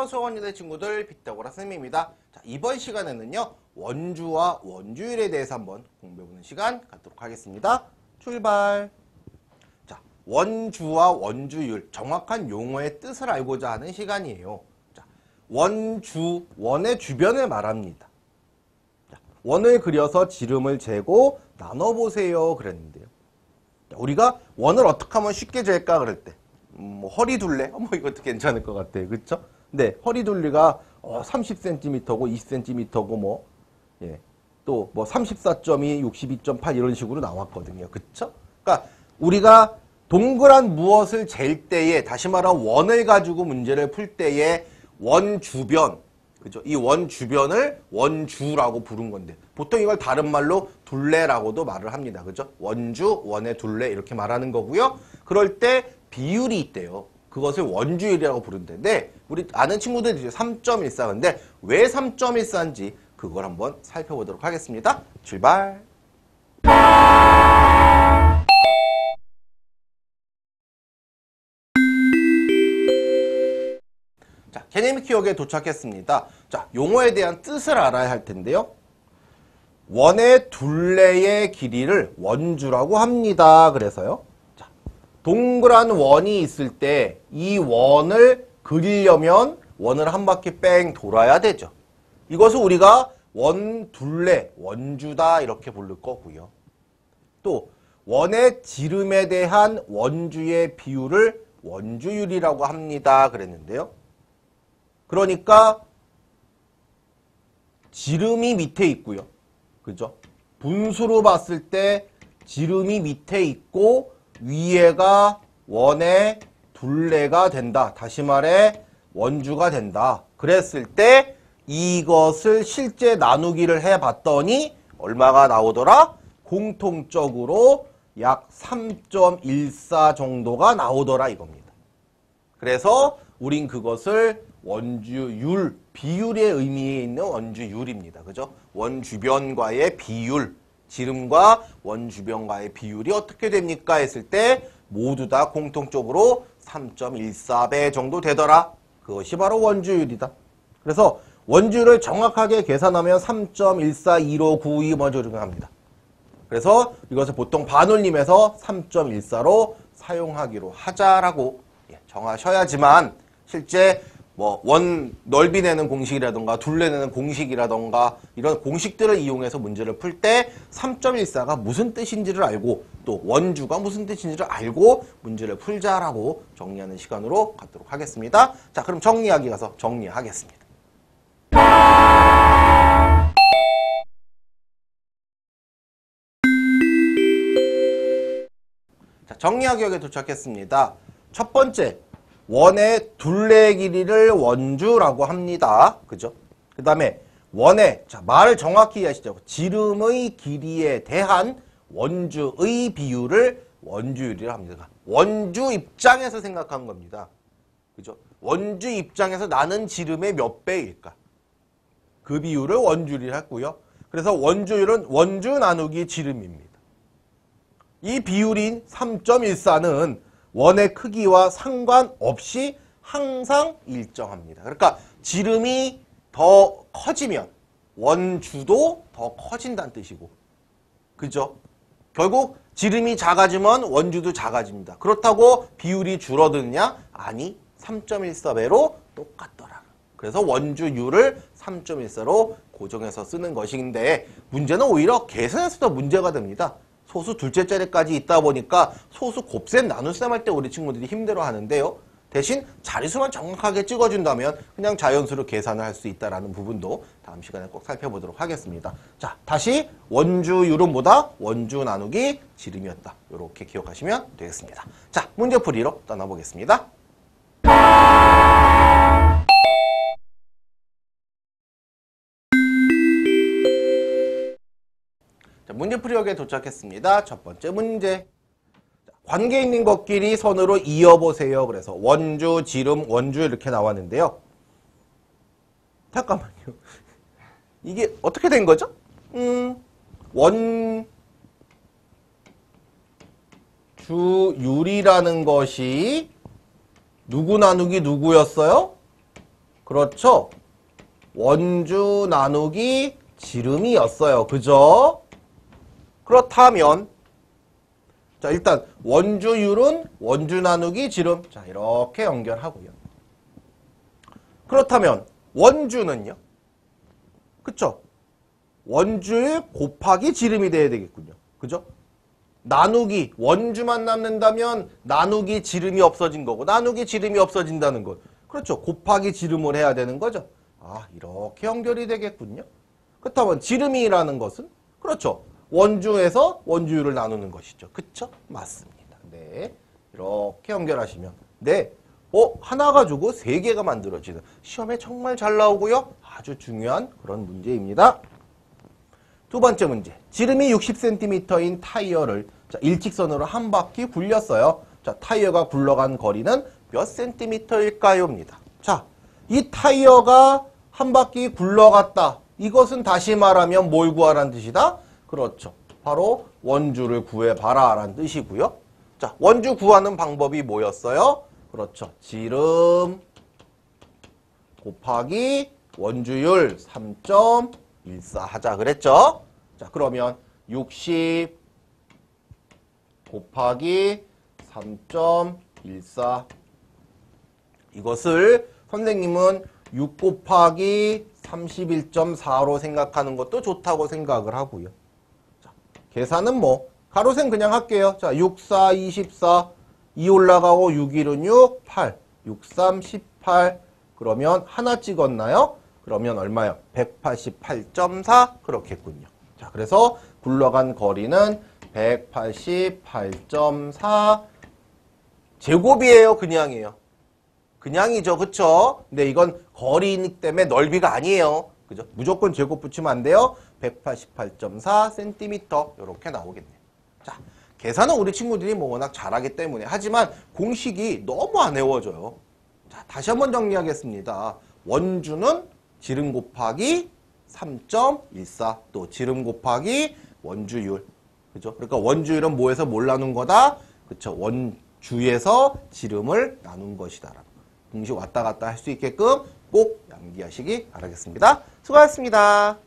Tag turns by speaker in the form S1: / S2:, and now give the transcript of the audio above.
S1: 안녕하세요, 수학원여대 친구들, 피타고라스 선생님입니다. 자, 이번 시간에는요, 원주와 원주율에 대해서 한번 공부해보는 시간 갖도록 하겠습니다. 출발! 자, 원주와 원주율, 정확한 용어의 뜻을 알고자 하는 시간이에요. 자, 원주, 원의 주변을 말합니다. 자, 원을 그려서 지름을 재고 나눠보세요. 그랬는데요. 자, 우리가 원을 어떻게 하면 쉽게 잴까 그럴 때, 허리 둘레? 이것도 괜찮을 것 같아요. 그쵸? 네, 허리 둘레가 30cm고 20cm고 또 34.2, 62.8 이런 식으로 나왔거든요. 그쵸? 그러니까 우리가 동그란 무엇을 잴 때에, 다시 말하면 원을 가지고 문제를 풀 때에 원 주변, 그죠? 이 원 주변을 원주라고 부른 건데, 보통 이걸 다른 말로 둘레라고도 말을 합니다. 그죠? 원주, 원의 둘레 이렇게 말하는 거고요. 그럴 때 비율이 있대요. 그것을 원주율이라고 부른다는데, 우리 아는 친구들이 이제 3.14인데 왜 3.14인지 그걸 한번 살펴보도록 하겠습니다. 출발! 자, 개념 기억에 도착했습니다. 자, 용어에 대한 뜻을 알아야 할 텐데요. 원의 둘레의 길이를 원주라고 합니다. 그래서요. 자, 동그란 원이 있을 때 이 원을 그리려면 원을 한 바퀴 뺑 돌아야 되죠. 이것을 우리가 원 둘레, 원주다 이렇게 부를 거고요. 또 원의 지름에 대한 원주의 비율을 원주율이라고 합니다. 그랬는데요. 그러니까 지름이 밑에 있고요. 그죠? 분수로 봤을 때 지름이 밑에 있고 위에가 원의 둘레가 된다. 다시 말해 원주가 된다. 그랬을 때 이것을 실제 나누기를 해봤더니 얼마가 나오더라? 공통적으로 약 3.14 정도가 나오더라 이겁니다. 그래서 우린 그것을 원주율, 비율의 의미에 있는 원주율입니다. 그죠? 원주변과의 비율, 지름과 원주변과의 비율이 어떻게 됩니까? 했을 때 모두 다 공통적으로 3.14배 정도 되더라. 그것이 바로 원주율이다. 그래서 원주율을 정확하게 계산하면 3.141592 먼저 적용합니다. 그래서 이것을 보통 반올림해서 3.14로 사용하기로 하자라고 정하셔야지만 실제 원 넓이 내는 공식이라던가 둘레 내는 공식이라던가 이런 공식들을 이용해서 문제를 풀 때 3.14가 무슨 뜻인지를 알고 또 원주가 무슨 뜻인지를 알고 문제를 풀자라고 정리하는 시간으로 갖도록 하겠습니다. 자, 그럼 정리하기 가서 정리하겠습니다. 자, 정리하기역에 도착했습니다. 첫 번째, 원의 둘레 길이를 원주라고 합니다. 그죠? 그 다음에 원의, 자, 말을 정확히 이해하시죠. 지름의 길이에 대한 원주의 비율을 원주율이라고 합니다. 원주 입장에서 생각한 겁니다. 그죠? 원주 입장에서 나는 지름의 몇 배일까? 그 비율을 원주율이라고 했고요. 그래서 원주율은 원주 나누기 지름입니다. 이 비율인 3.14는 원의 크기와 상관없이 항상 일정합니다. 그러니까 지름이 더 커지면 원주도 더 커진다는 뜻이고, 그죠? 결국 지름이 작아지면 원주도 작아집니다. 그렇다고 비율이 줄어드느냐? 아니, 3.14배로 똑같더라. 그래서 원주율을 3.14로 고정해서 쓰는 것인데, 문제는 오히려 계산에서도 문제가 됩니다. 소수 둘째 자리까지 있다 보니까 소수 곱셈 나눗셈 할 때 우리 친구들이 힘들어 하는데요. 대신 자리수만 정확하게 찍어준다면 그냥 자연수로 계산을 할 수 있다는 부분도 다음 시간에 꼭 살펴보도록 하겠습니다. 자, 다시 원주율은 뭐다? 원주 나누기 지름이었다. 이렇게 기억하시면 되겠습니다. 자, 문제풀이로 떠나보겠습니다. 문제풀이역에 도착했습니다. 첫 번째 문제. 관계 있는 것끼리 선으로 이어보세요. 그래서 원주, 지름, 원주 이렇게 나왔는데요. 잠깐만요. 이게 어떻게 된 거죠? 원주율이라는 것이 누구 나누기 누구였어요? 그렇죠? 원주 나누기 지름이었어요. 그죠? 그렇다면 자, 일단 원주율은 원주 나누기 지름. 자, 이렇게 연결하고요. 그렇다면 원주는요? 그쵸? 원주율 곱하기 지름이 돼야 되겠군요. 그죠? 나누기, 원주만 남는다면 나누기 지름이 없어진 거고 나누기 지름이 없어진다는 것. 그렇죠. 곱하기 지름을 해야 되는 거죠. 아, 이렇게 연결이 되겠군요. 그렇다면 지름이라는 것은 그렇죠. 원주에서 원주율을 나누는 것이죠. 그쵸? 맞습니다. 네. 이렇게 연결하시면 네. 하나 가지고 세 개가 만들어지는 시험에 정말 잘 나오고요. 아주 중요한 그런 문제입니다. 두 번째 문제. 지름이 60cm인 타이어를 자, 일직선으로 한 바퀴 굴렸어요. 자, 타이어가 굴러간 거리는 몇 cm일까요? 입니다. 자, 이 타이어가 한 바퀴 굴러갔다. 이것은 다시 말하면 뭘 구하라는 뜻이다? 그렇죠. 바로 원주를 구해봐라 라는 뜻이고요. 자, 원주 구하는 방법이 뭐였어요? 그렇죠. 지름 곱하기 원주율 3.14 하자 그랬죠? 자, 그러면 60 곱하기 3.14 이것을 선생님은 6 곱하기 31.4로 생각하는 것도 좋다고 생각을 하고요. 자, 계산은 뭐 가로셈 그냥 할게요. 자, 6, 4, 24 2 올라가고 6, 1은 6, 8 6, 3, 18 그러면 하나 찍었나요? 그러면 얼마요? 188.4 그렇겠군요. 자, 그래서 굴러간 거리는 188.4 제곱이에요? 그냥이에요? 그냥이죠. 그쵸? 근데 이건 거리이기 때문에 넓이가 아니에요. 그죠? 무조건 제곱 붙이면 안 돼요. 188.4cm 이렇게 나오겠네요. 자, 계산은 우리 친구들이 뭐 워낙 잘하기 때문에 하지만 공식이 너무 안 외워져요. 자, 다시 한번 정리하겠습니다. 원주는 지름 곱하기 3.14 또 지름 곱하기 원주율. 그죠? 그러니까 원주율은 뭐에서 뭘 나눈 거다? 그쵸? 원주에서 지름을 나눈 것이다. 공식 왔다 갔다 할 수 있게끔 꼭 암기하시기 바라겠습니다. 수고하셨습니다.